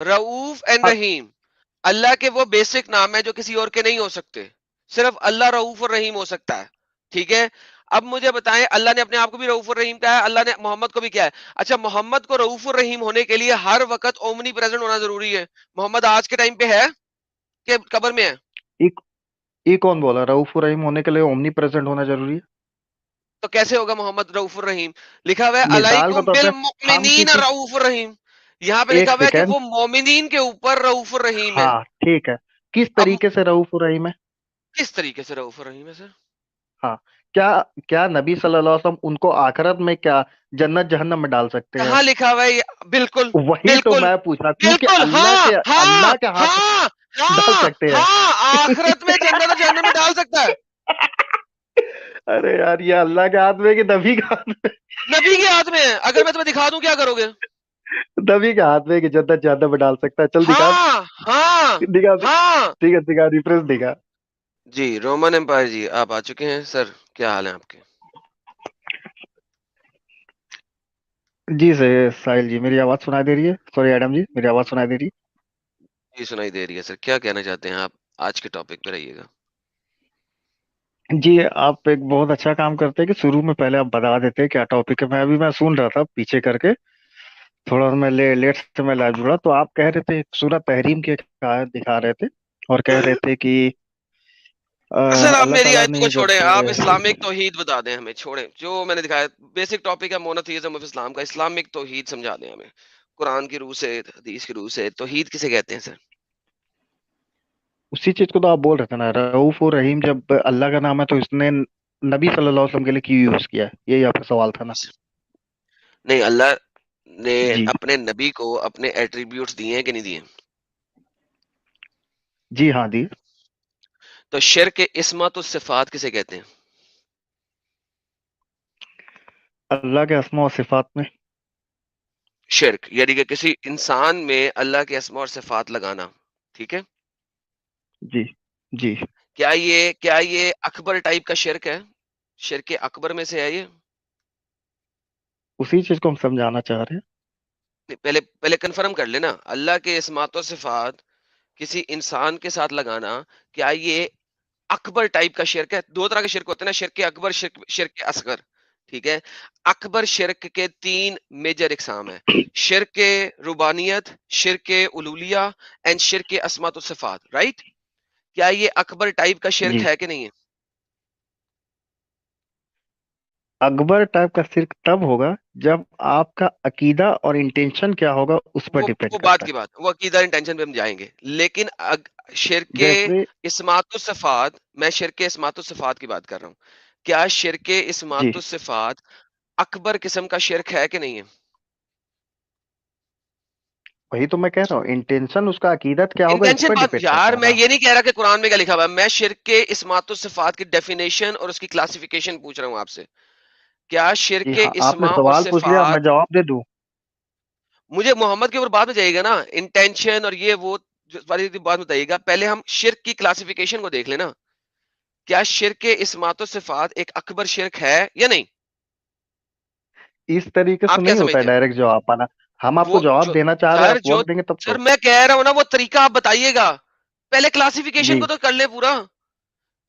Rauf and हाँ, रहीम अल्लाह के वो बेसिक नाम है जो किसी और के नहीं हो सकते। सिर्फ अल्लाह रऊफ और रहीम हो सकता है। ठीक है। अब मुझे बताएं, अल्लाह ने अपने आप को भी रऊफ और रहीम कहा है, अल्लाह ने मोहम्मद को भी किया है। अच्छा, मोहम्मद को रऊफ और रहीम होने के लिए हर वक्त ओमनी प्रेजेंट होना जरूरी है? मोहम्मद आज के टाइम पे है कि कब्र में है? ये ये कौन बोला रऊफ रहीम होने के लिए ओमनी प्रेजेंट होना जरूरी है? तो कैसे होगा मोहम्मद रऊफ और रहीम? लिखा हुआ है मिसाल के अलैकुम तौर पे बिल हम मुमिनीन किसी रऊफ और रहीम। यहाँ पे लिखा एक हुआ है कि सेकेंड, वो मोमिनीन के ऊपर रऊफ और रहीम है। हाँ ठीक है, किस अब तरीके से रऊफ रहीम है? किस तरीके से रऊफ और रहीम है सर? हाँ, क्या क्या नबी सल्लल्लाहु अलैहि वसल्लम उनको आखिरत में क्या जन्नत जहन्नम में डाल सकते हैं? कहाँ लिखा हुआ है बिल्कुल। वही तो बिल्कुल। मैं पूछ रहा, क्योंकि बिल्कुल, हाँ अल्लाह हाँ के हाथ हाँ डाल हाँ सकते हैं। हाँ, आखिरत में जन्नत और जहन्नम में डाल सकता है। अरे यार, ये अल्लाह के हाथ में कि नबी के हाथ में? नबी के हाथ में है, अगर मैं तुम्हें दिखा दूं क्या करोगे? नबी के हाथ में कि जन्नत जहन्नम में डाल सकता है। चल दिखा, हाँ हाँ दिखा, हाँ। ठीक है दिखा, रिफरेंस दिखा। जी रोमन एम्पायर जी, आप आ चुके हैं सर, क्या हाल है आपके? जी से साहिल जी, मेरी आवाज सुनाई दे रही है? सॉरी एडम जी, मेरी आवाज सुनाई दे रही जी सुनाई दे रही है सर, क्या कहना चाहते हैं आप? आज के टॉपिक पे रहिएगा। है? जी, आप एक बहुत अच्छा काम करते हैं कि शुरू में पहले आप बता देते हैं क्या टॉपिक है। मैं सुन रहा था पीछे करके, थोड़ा मैं लेट से मैं लाइव जुड़ा, तो आप कह रहे थे सूरह तहरीम की एक आयत दिखा रहे थे और कह रहे थे कि सर आप अल्लाह मेरी ताला आयतों को ने छोड़े, जब आप इस्लामिक तौहीद बता दें हमें, छोड़े जो मैंने दिखाया। बेसिक टॉपिक है मोनोथीइज्म ऑफ इस्लाम का, इस्लामिक तौहीद समझा दें हमें कुरान की रूह से, हदीस की रूह से। तौहीद किसे कहते हैं सर? उसी चीज को तो आप बोल रहे थे ना, रऊफ और रहीम जब अल्लाह का नाम है तो इसने नबी सल्लल्लाहु अलैहि वसल्लम के लिए क्यों यूज किया है, यही आपका सवाल था ना? नहीं, अल्लाह ने जी, अपने नबी को अपने एट्रीब्यूट्स दिए हैं कि नहीं दिए? जी हाँ जी। तो शिर्क इस्मत सिफात किसे कहते हैं? अल्लाह के अस्मा और सिफात में। शिर्क यानी कि किसी इंसान में अल्लाह के अस्मा और सिफात लगाना। ठीक है। जी, जी, क्या ये अकबर टाइप का शिर्क है? शिर्क अकबर में से है ये? उसी चीज को हम समझाना चाह रहे हैं। नहीं, पहले पहले कंफर्म कर लेना, अल्लाह के इस्मात और सिफात किसी इंसान के साथ लगाना, क्या ये अकबर टाइप का शिर्क है? दो तरह के शिर्क होते हैं ना, शिर्क अकबर, शिर्क असगर। ठीक है। अकबर शिर्क के तीन मेजर इकसाम है: शिर्क रुबानियत, शिर्क उलूलिया एंड शिर्क अस्मात और सिफात। राइट? क्या ये अकबर टाइप का शिर्क जी, है कि नहीं है? अकबर टाइप का सिर्क तब होगा जब आपका अकीदा और इंटेंशन क्या होगा उस पर डिपेंड वो बात करता की बात, वो अकीदा इंटेंशन पे हम जाएंगे, लेकिन है। शिरके जैसे, इस्मातुस सिफात, मैं शिरके इस्मातुस सिफात की बात कर रहा हूँ। क्या शिरके जी इस्मातुस सिफात अकबर किस्म का शिरक है कि नहीं है? वही तो मैं कह रहा हूँ, इंटेंशन उसका अकीदत क्या होगा इस इंटेंशन पर बात डिपेंड करता यार, है मैं ना। ये नहीं कह रहा कि कुरान में क्या लिखा हुआ है, मैं शिरके इस्मातुस सिफात की डेफिनेशन और उसकी क्लासिफिकेशन पूछ रहा हूँ आपसे। क्या जी शिरके हाँ, आपने इस्मा और सवाल पूछ लिया, सिफात, मैं जवाब दे दूं? मुझे मोहम्मद के ऊपर बाद में जाइएगा ना, इंटेंशन और ये वो जो वाली बात बताइएगा, पहले हम शिरक की क्लासिफिकेशन को देख लेना। क्या शिर्क इस्मात सिफात एक अकबर शिर्क है या नहीं? इस तरीके से आप क्या नहीं होता है समझते हैं? डायरेक्ट जवाब पाना। हम वो आपको जवाब जो देना चाह रहे हैं, सर आप जो वक्त देंगे तब सर तो। मैं कह रहा हूं ना, वो तरीका आप बताइएगा। पहले क्लासिफिकेशन को जी, तो कर ले पूरा।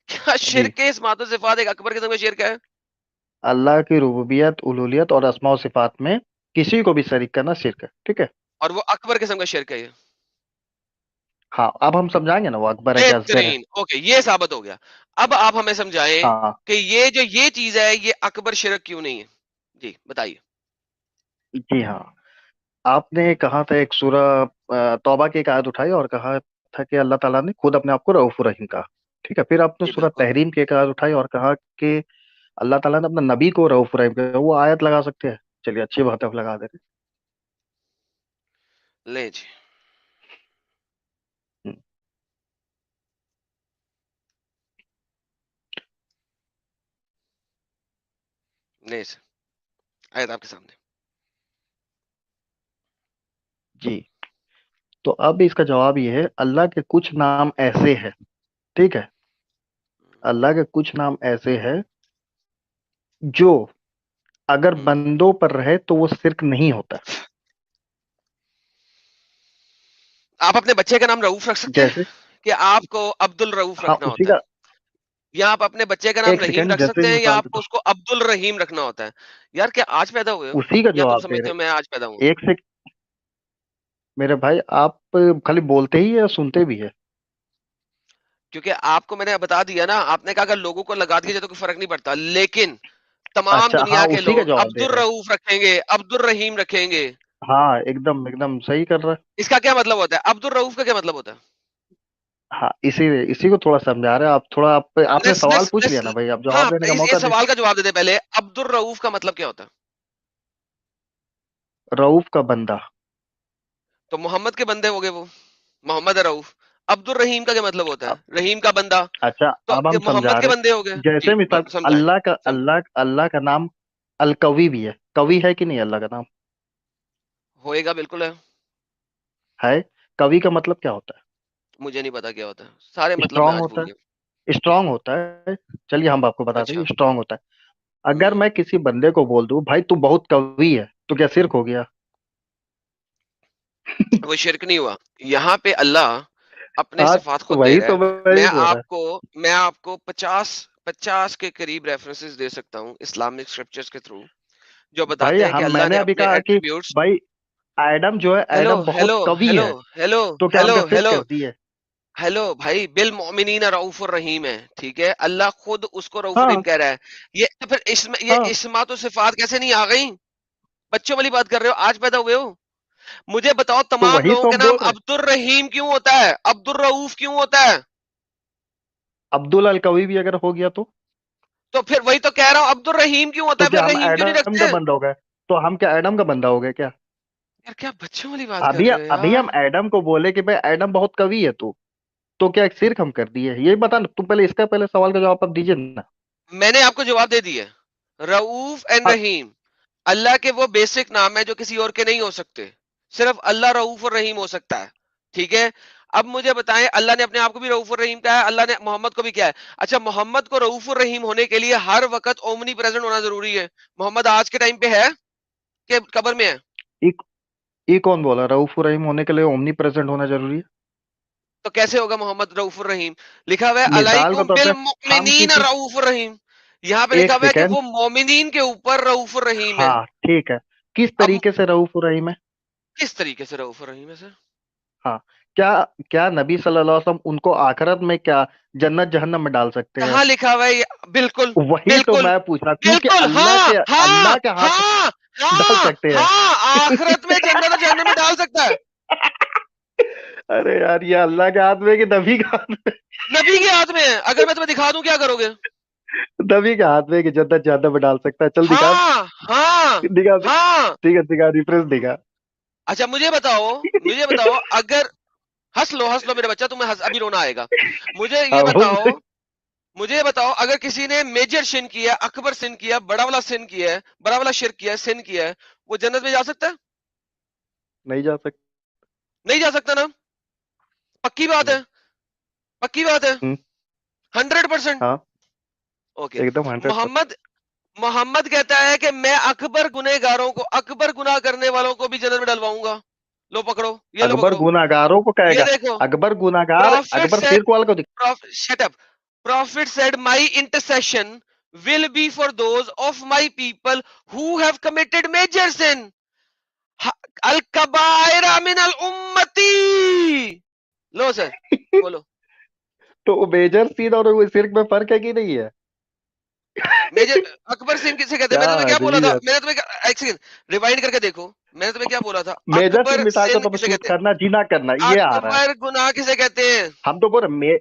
क्या जी, शिर्क इस्मात सिफात एक अकबर किस्म का शिर्क है? अल्लाह की रुबूबियत उलूहियत और अस्मा और सिफात में किसी को भी शरीक करना शिरक है, ठीक है। और वो अकबर किस्म का शिर्क है ये? हाँ, अब हम समझाएंगे ना वो अकबर है क्या असगर है। बेहतरीन, ओके, ये साबित हो गया। अब आप हमें समझाएं हाँ, कि ये चीज है, ये अकबर शिर्क क्यों नहीं है? जी बताइए। जी हाँ, आपने कहा था एक सूरह तौबा की एक आयत उठाई और कहा था कि अल्लाह ताला ने खुद अपने आप को रऊफ रहीम कहा, ठीक है। फिर आपने जी सूरह बिल्कुल। तहरीम की एक आयत उठाई और कहा कि अल्लाह ताला ने अपने नबी को रऊफ रहीम कहा, वो आयत लगा सकते हैं? चलिए, अच्छी बात है, आप लगा दे रहे ले जी। हैं। नहीं सर, आयत आपके सामने। जी, तो अब इसका जवाब ये है, अल्लाह के कुछ नाम ऐसे हैं, ठीक है। अल्लाह के कुछ नाम ऐसे हैं जो अगर हम्म। बंदों पर रहे तो वो शिरक नहीं होता। आप अपने बच्चे का नाम रऊफ रख सकते हैं जैसे कि आपको अब्दुल रऊफ हाँ रखना उसी होता है, का या आप अपने बच्चे का नाम एक रहीम सेकंड रख जैसे सकते हैं, या मिसाल के आपको तो उसको अब्दुल रहीम रखना होता है? यार क्या आज पैदा हुए हो, उसी का या तुम जवाब दे समझते हो मैं रहे आज पैदा हुआ? एक से मेरे भाई आप खाली बोलते ही है या सुनते भी है। क्योंकि आपको मैंने बता दिया ना, आपने कहा अगर लोगों को लगा दिया जाए तो कोई फर्क नहीं पड़ता, लेकिन तमाम अच्छा हाँ दुनिया के उसी का लोग जवाब दे अब्दुल रहे हैं। रऊफ रखेंगे, अब्दुल रहीम रखेंगे। हाँ एकदम एकदम सही कर रहा है। इसका क्या मतलब होता है? अब्दुल रऊफ का क्या मतलब होता है? हाँ इसी इसी को थोड़ा समझा रहे हैं आप थोड़ा आपने लेट्स सवाल लेट्स पूछ लेट्स लिया ना भाई आप हाँ, जवाब देने का इस मौका दे। सवाल का जवाब दे दे पहले, अब्दुल रऊफ का मतलब क्या होता है? रऊफ का बंदा। तो मोहम्मद के बंदे हो गए वो, मोहम्मद है रऊफ। अब्दुल रहीम का क्या मतलब होता है? अब रहीम का बंदा। अच्छा तो अब ये हम समझा मोहम्मद के रहे बंदे हो गए जैसे जी, मिसाल समझाएं। सम अल्लाह का नाम अल कवी भी है। कवि है कि नहीं अल्लाह का नाम। होएगा, बिल्कुल है। है। कवि का मतलब क्या होता मुझे नहीं पता क्या होता है, सारे है। मतलब मैं स्ट्रांग आज होता भूल है। गया। स्ट्रांग होता है। चलिए हम आपको बताते हैं अच्छा। स्ट्रांग होता है। अगर हम्म। मैं किसी बंदे को बोल दूं भाई तू बहुत कवि है तो क्या शिर्क हो गया। वो शिरक नहीं हुआ। यहाँ पे अल्लाह अपने हाँ सिफात तो खुद दे वही रहा तो है। मैं भी मैं बोल रहा है। आपको मैं आपको 50 के करीब रेफरेंसेस दे सकता हूँ इस्लामिक स्क्रिप्चर्स के थ्रू, जो भाई बताते हैं कि हम अल्लाह मैंने ने अभी अपने कहा कि एट्रीब्यूट्स। भाई एडम जो है हेलो एडम हेलो बहुत कवि हेलो है हेलो तो क्या हम हेलो क्या शिर्क हेलो कर दिए। हेलो भाई, बिल मोमिनीन रऊफुर रहीम है, ठीक है? अल्लाह खुद उसको रऊफुर रहीम हाँ कह रहा है। ये तो फिर इसमें ये हाँ इस्मा तो सिफात कैसे नहीं आ गई? बच्चों वाली बात कर रहे हो, आज पैदा हुए हो? मुझे बताओ, तो तमाम वही लोगों तो के हम नाम बोल रहे हैं। अब्दुल रहीम क्यों होता है, अब्दुल रऊफ क्यों होता है? अब्दुल अल कवी भी अगर हो गया तो फिर वही तो कह रहा हूं, अब्दुल रहीम क्यों होता तो है, क्या फिर हम रहीम क्यों नहीं एडम का रखते? बंदा हो गए। तो हम क्या एडम का बंदा हो गए क्या। यार क्या बच्चों वाली बात कर रहे हो अभी हम यार। एडम को बोले कि भाई एडम बहुत कवि है तू तो क्या एक शिर्क हम कर दिए ये बता ना तुम पहले इसका पहले सवाल का जवाब आप दीजिए ना। मैंने आपको जवाब दे दिया। रऊफ एंड हाँ रहीम अल्लाह के वो बेसिक नाम है जो किसी और के नहीं हो सकते। सिर्फ अल्लाह रऊफ और रहीम हो सकता है, ठीक है? अब मुझे बताएं, अल्लाह ने अपने आप को भी रऊफ और रहीम कहा है, अल्लाह ने मोहम्मद को भी किया है। अच्छा, मोहम्मद को रऊफ और रहीम होने के लिए हर वक्त ओमनी प्रेजेंट होना जरूरी है। मोहम्मद आज के टाइम पे है कि कब्र में है? ये ये कौन बोला रऊफ रहीम होने के लिए ओमनी प्रेजेंट होना जरूरी है। तो कैसे होगा मोहम्मद रऊफ रहीम? लिखा हुआ है मिसाल के अलैकुम तौर बिल पे हम मोमिनीन किसी रऊफ रहीम। यहाँ पे एक लिखा हुआ है कि सेकेंड वो मोमिनीन के ऊपर रऊफ रहीम है। हाँ ठीक है किस अब तरीके से रऊफ रहीम है। किस तरीके से रऊफ रहीम है सर? हाँ क्या क्या नबी सल्लल्लाहु अलैहि वसल्लम उनको आखिरत में क्या जन्नत जहन्नम में डाल सकते हैं। कहाँ लिखा हुआ है बिल्कुल, वही तो बिल्कुल, मैं पूछ रहा क्योंकि बिल्कुल, हाँ, अल्लाह हाँ, के हाथ हाँ, डाल हाँ, सकते हैं। हाँ, आखिरत में जन्नत और जहन्नम में डाल सकता है। अरे यार ये अल्लाह के हाथ में कि नबी के हाथ में। नबी के हाथ में है, अगर मैं तुम्हें दिखा दूं क्या करोगे? नबी के हाथ में कि जन्नत जहन्नम में डाल सकता है चल दिखा। हाँ, हाँ, दिखा हाँ। ठीक है दिखा रिफरेंस दिखा। अच्छा मुझे बताओ, अगर हंस लो मेरे बच्चा, तुम्हें अभी रोना आएगा। मुझे ये हाँ बताओ मुझे ये बताओ, अगर किसी ने मेजर सिन किया, अकबर सिन किया, बड़ा वाला सिन किया है, बड़ा वाला शिर्क किया है, सिन किया है, वो जन्नत में जा सकता है? नहीं जा सकता। नहीं जा सकता ना? पक्की बात नहीं। है, पक्की बात है। हम्म 100%। हाँ ओके। एकदम 100%। मोहम्मद मोहम्मद कहता है कि मैं अकबर गुनाह करने वालों को भी जन्नत में डलवाऊंगा। लो पकड़ो, ये लो अकबर पकड़ो, गुनाहगारों को ये कहेगा। देखो। अकबर गुनाहगार प्रॉफिट अकबर सेड शिर्क वाले को shut up. Profit said my intercession will be for those of my people who have committed major sin, अल कबायरा मिन अल उम्मती। लो सर, बोलो। तो वो मेजर सीन और वो शिर्क में फर्क है कि नहीं है। मेजर अकबर सिंह किसे कहते हैं? क्या मैंने तुम्हें क्या बोला आदमी था? है। एक सेकंड, रिवाइंड करके देखो। मैंने तुम्हें क्या बोला था? मेजर सीन अकबर मिसाल के सिंह तौर पर किसे सूद कहते हैं? करना जीना करना ये आ रहा है। अकबर गुनाह किसे कहते हैं? हम तो बोल रहे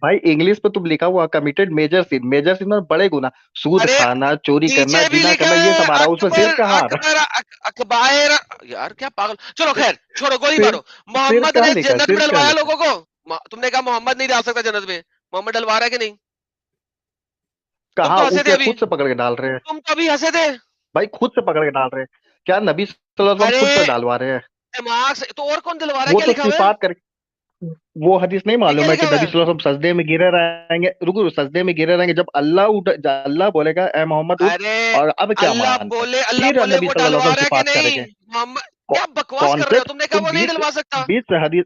भाई इंग्लिश पे तुम लिखा हुआ कमिटेड मेजर सीन में बड़े गुना सूद अरे खाना चोरी करना नीचे भी जीना लिखा करना ये है सब आ रहा है उसमें अकबर सिर्फ कहाँ आ रहा अकबर अकबायर। यार क्या पागल, चलो है। खैर छोड़ो, गोली सिर्फ मारो। सिर्फ मोहम्मद कहाँ ने लिखा है जन्नत में सिर्फ कहाँ डलवाया लिखा है। लोगों को। तुमने कहा मोहम्मद नहीं डाल सकता जन्नत में, मोहम्मद डलवा रहा है कि नहीं? तुम कहाँ तो वो हंसे थे क्या अभी, खुद से पकड़ के डाल रहे हैं। तुम तो अभी हंसे थे। भाई खुद से पकड़ के डाल रहे हैं। क्या नबी सल्लल्लाहु अलैहि वसल्लम अरे खुद से डालवा रहे हैं। दिमाग से तो और कौन दिलवा रहा है, वो क्या तो लिखा हुआ है? सिफात कर वो हदीस नहीं ये क्या मालूम है लिखा कि हुआ नबी है? सल्लल्लाहु अलैहि वसल्लम सजदे में गिरे रहेंगे रुको सजदे में गिरे रहेंगे जब अल्लाह बोलेगा ए मोहम्मद उठ। अरे और अब क्या अल्लाह मानना है बोले, अल्लाह फिर बोले नबी वो सल्लल्लाहु अलैहि डलवा वसल्लम रहा है कि सिफात नहीं? करेंगे। मोहम्मद क्या बकवास कर रहे हो? कॉन्सेप्ट तुमने कहा तुम वो नहीं 20 दिलवा सकता। 20 से हदीस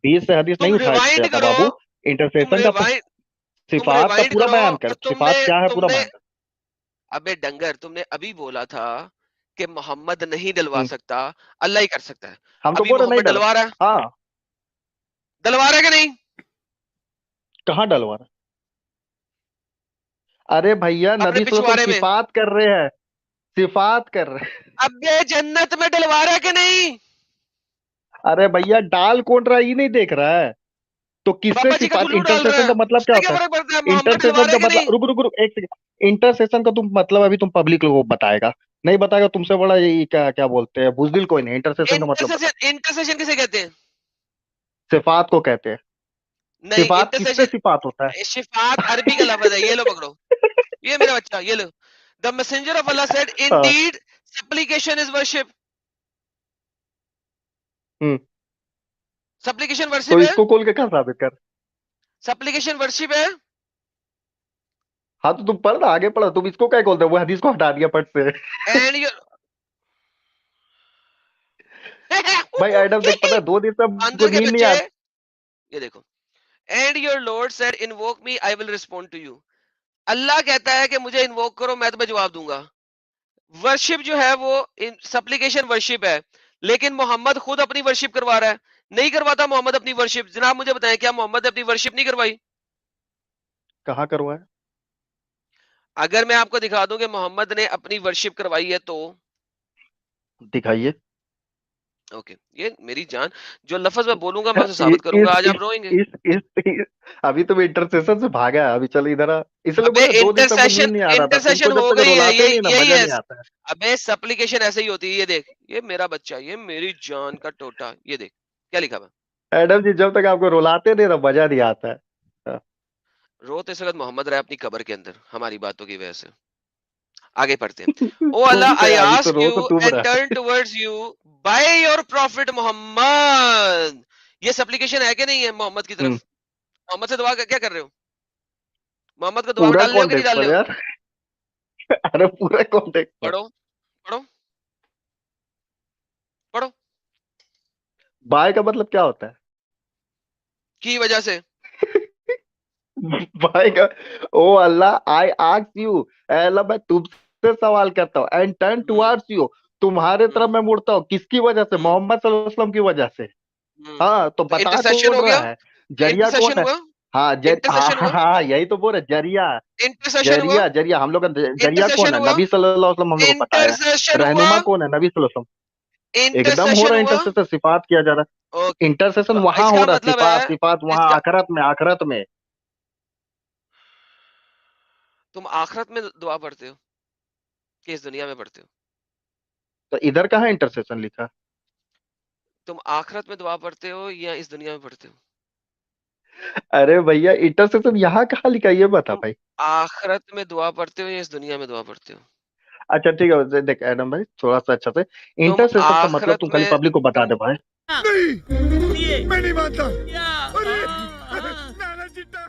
20 से हदीस नहीं तुम उठाया रिवाइंड जाता करो, बाबू। तुम इंटरसेक्शन का रिवाइंड तुम सिफात का रिवाइंड पूरा करो बयान कर, और सिफात तुमने क्या है पूरा तुमने बयान कर। अबे डंगर, तुमने अभी बोला था कि मोहम्मद नहीं दिलवा हम्म, सकता, अल्लाह ही कर सकता है। हम तो अभी बोल रहे नहीं मोहम्मद डलो। डलवा रहा है, हाँ, डलवा रहा है कि नहीं? कहाँ डलवा रहा? अरे भैया अपने नबी सल्लल्लाहु अलैहि पिछवाड़े वसल्लम में। सिफात कर रहे हैं, सिफात कर रहे हैं। अबे जन्नत में डलवा रहा है कि नहीं? अरे भैया डाल कौन रहा है ये नहीं देख रहा है? तो किससे बाबा जी का सिफात, दुल्लू डाल रहा इंटरसेशन है, का मतलब क्या उससे क्या होता है? फर्क पड़ता है? मोहम्मद डलवा इंटरसेशन रहा है का कि मतलब, नहीं? रुक रुक रुक एक सेकंड, इंटरसेशन का तुम मतलब अभी तुम पब्लिक लोगों को बताएगा, नहीं बताएगा तुमसे बड़ा ये क्या क्या बोलते हैं बुजदिल कोई नहीं, इंटरसेशन का मतलब बता। इंटरसेशन, इंटरसेशन किसे कहते हैं? सिफात को कहते हैं। नहीं, सिफात किससे इंटरसेशन सिफात होता है? शिफात अरबी का लफ्ज है, ये लो पकड़ो। ये मेरा बच्चा, ये लो। The messenger of Allah said हाँ। Indeed supplication is worship. Hmm. Supplication तो वर्शिप है। इसको खोल के कहाँ साबित कर? सप्लिकेशन वर्शिप है। हाँ तो तुम पढ़ ना, आगे पढ़ो, तुम इसको क्या खोलते हो, वो हदीस को हटा दिया पट से। एंड योर भाई एडम देख, पता है 2 दिन से हमको बंदर के नींद नहीं बच्चे, आती। ये देखो। And your lord said invoke me I will respond to you. Allah कहता है कि मुझे इन्वोक करो, मैं तुम्हें जवाब दूंगा। वर्शिप जो है वो सप्लिकेशन वर्शिप है, लेकिन मोहम्मद खुद अपनी वर्शिप करवा रहा है। नहीं करवाता मोहम्मद अपनी वर्शिप। जनाब मुझे बताएं, क्या मोहम्मद ने अपनी वर्शिप नहीं करवाई? कहाँ करवाए? अगर मैं आपको दिखा दूं कि मोहम्मद ने अपनी वर्शिप करवाई है तो दिखाइए। ओके, ये मेरी जान, जो लफ्ज मैं बोलूंगा मैं उसे इ- साबित करूंगा, इस आज इस आप रोएंगे। इस अभी तुम इंटरसेशन से भागा है, अभी चलो इधर आ। इसलिए अबे बोले 2 दिन से हमको नींद इंटरसेशन, नहीं आ रहा था, तुमको इंटरसेशन जब हो तक गई है, रुलाते यही नहीं ना यही मजा है। नहीं आता है। अबे सप्लिकेशन ऐसे ही होती है, ये देख, ये मेरा बच्चा, ये मेरी जान का टोटा, ये देख क्या लिखा हुआ एडम जी जब तक आपको रुलाते नहीं ना मजा नहीं आता है। हाँ। है। रोते इस वक्त मोहम्मद रहा है अपनी कब्र के अंदर हमारी बातों की वजह से। आगे पढ़ते हैं। ओ तुम अल्लाह, थे आई अभी तो आस्क रो यू तो तुम एंड रहे। Turn towards you by your prophet Muhammad. ये सप्लिकेशन है कि नहीं है मोहम्मद की हम्म, तरफ? मोहम्मद से दुआ क्या कर रहे हो? मोहम्मद को दुआ में पूरा डाल रहे हो कि नहीं कॉन्टेक्स्ट डाल पर रहे हो? यार। अरे पूरा कॉन्टेक्स्ट पर। पढ़ो, पढ़ो, पढ़ो। बाय का मतलब क्या होता है? की वजह से। बाय का, ओ अल्लाह आई आस्क यू, अल्लाह मैं तुमसे सवाल करता हूँ, and turn hmm, towards you, तुम्हारे तरफ हम्म, मैं मुड़ता हूँ, किसकी वजह से? हम्म, मोहम्मद सल्लल्लाहु अलैहि वसल्लम की वजह से। हम्म। हाँ तो तो बता इंटरसेशन कौन हो रहा गया, है? जरिया कौन इंटरसेशन है? हुआ, हाँ हाँ इंटरसेशन हाँ हुआ, हाँ, यही तो बोल रहे जरिया। इंटरसेशन हुआ, जरिया जरिया हम लोग का जरिया कौन इंटरसेशन है? हुआ, नबी सल्लल्लाहु अलैहि वसल्लम हम लोग को पता है। इंटरसेशन हुआ, रहनुमा कौन है? नबी सल्लल्लाहु अलैहि वसल्लम। एकदम हो इंटरसेशन रहा है हुआ। इंटरसेशन, सिफात किया जा रहा है। ओके, इंटरसेशन तो वहां हो इसका रहा है, मतलब सिफात है, सिफात वहां इसका, आखरत में, आखरत में। तुम आखिरत में दुआ पढ़ते हो कि इस दुनिया में पढ़ते हो? तो इधर कहाँ इंटरसेशन लिखा? तुम आखिरत में दुआ पढ़ते हो या इस दुनिया में पढ़ते हो? अरे भैया इंटरसेशन यहाँ कहाँ लिखा है? ये बता तुम भाई। आखिरत में दुआ पढ़ते हो या इस दुनिया में दुआ पढ़ते हो? अच्छा ठीक है, देख एडम भाई थोड़ा सा अच्छा से, तुम इंटरसेशन का मतलब आखिरत तुम खाली में पब्लिक को बता तुम दे भाई। नहीं मैं नहीं मानता। अरे नाना चिट्टा।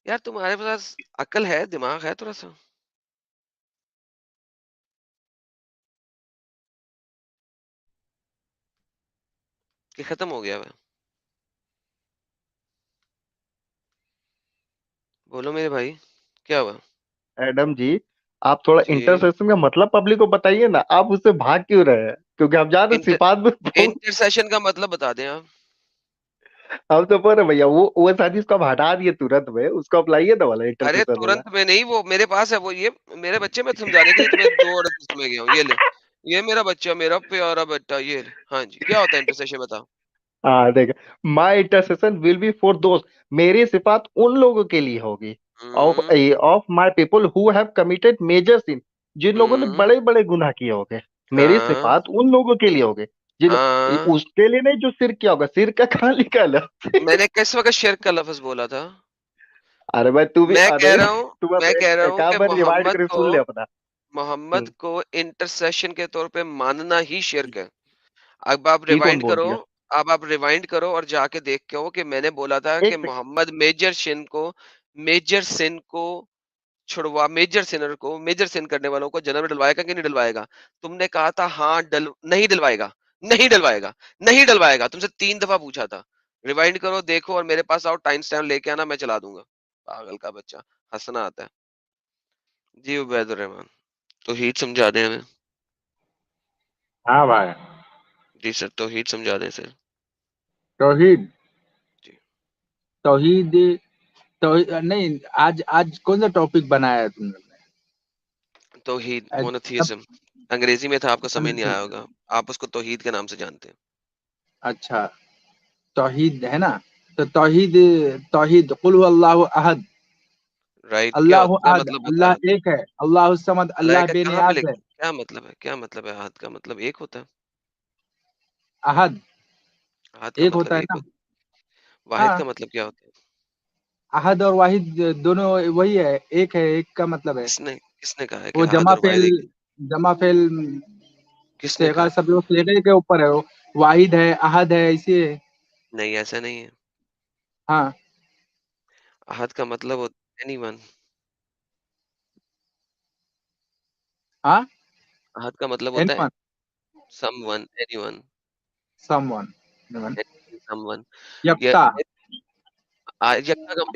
यार तुम्हारे पास अकल है, दिमाग है थोड़ा सा? कि खत्म हो गया वह? बोलो मेरे भाई, क्या हुआ? एडम जी आप थोड़ा जी, इंटरसेशन का मतलब पब्लिक को बताइए ना, आप उससे भाग क्यों रहे हैं? क्योंकि हम जान रहे हैं, इंटर सिफात में बहुत। इंटरसेशन का मतलब बता दें आप। हम तो बोल रहे हैं भैया वो हदीस को आप हटा दिए तुरंत में, उसको अप्लाई ना वाला अरे इंटरसेशन वाला। तुरंत में नहीं, वो मेरे पास है, वो ये मेरे बच्चे, मैं समझाने के लिए तुम्हें दो और में गया हूँ, ये ले। ये मेरा बच्चा, मेरा प्यारा बेटा, ये ले। हाँ जी, क्या होता है इंटरसेशन, बताओ। हाँ देख, my intercession will be for दोस्त, मेरी सिफात उन लोगों के लिए होगी, of hmm, of my people who have committed major sin, जिन लोगों ने हम्म, बड़े बड़े गुनाह किए होंगे, मेरी हाँ, सिफात उन लोगों के लिए होगी जिन, हाँ। उसके लिए नहीं जो सिर किया होगा, सिर का कहाँ लिखा है? मैंने किस वक्त शिर्क का लफ्ज बोला था? अरे भाई तू भी, मैं कह अरे रहा हूँ, तू अब मैं कह रहा एक हूँ कि आध बार रिवाइंड करके सुन ले अपना। मोहम्मद हम्म, को इंटरसेशन के तौर पे मानना ही शिर्क है। अब आप ये कौन रिवाइंड बोल करो, दिया? अब आप रिवाइंड करो और जाके देख के हो कि मैंने बोला था कि एक मोहम्मद मेजर सिन को छुड़वा मेजर सिनर को, मेजर सिन करने वालों को जन्नत में डलवाएगा कि नहीं डलवाएगा? तुमने कहा था हाँ नहीं डलवाएगा, नहीं डलवाएगा, नहीं डलवाएगा। तुमसे 3 दफा पूछा था। रिवाइंड करो, देखो और मेरे पास आओ, टाइम स्टैम्प लेके आना, मैं चला दूंगा। पागल का बच्चा, हंसना आता है। जी उबैदुर रहमान, तौहीद समझा दें हमें। हाँ भाई, जी सर, तौहीद समझा दें सर। तौहीद जी तौहीद तौहीद नहीं, आज आज कौन सा टॉपिक बनाया है तुमने? तौहीद, आज सब मोनोथियज्म। अंग्रेजी में था, आपको समझ नहीं आया monotheism। होगा। आप उसको तौहीद के नाम से जानते हैं। अच्छा, तौहीद है ना, तो तौहीद तौहीद कुल हु अल्लाहु अहद, राइट, अल्लाहु क्या अहद, मतलब होता है? अल्लाह एक है, अल्लाहु समद, अल्लाह अल्लाह का कहाँ पे बेनियाज लिखा है। है? क्या मतलब है? क्या मतलब है अहद का? मतलब एक होता है? अहद अहद का एक मतलब होता है एक ना। होता है। वाहिद हाँ, का मतलब क्या होता है? अहद और वाहिद दोनों वही है, एक है, एक का मतलब है किसने किसने कहा है कि वो अहद और वाहिद एक ही? जमा फेल किसने सेगा कहा? सब वो सेगा के ऊपर है वो, वाहिद है, अहद है, इसी है। नहीं, ऐसा नहीं है। हाँ अहद का मतलब होता है एनीवन। हाँ, अहद का मतलब होता है anyone, someone, anyone, someone, someone. ये यक्ता।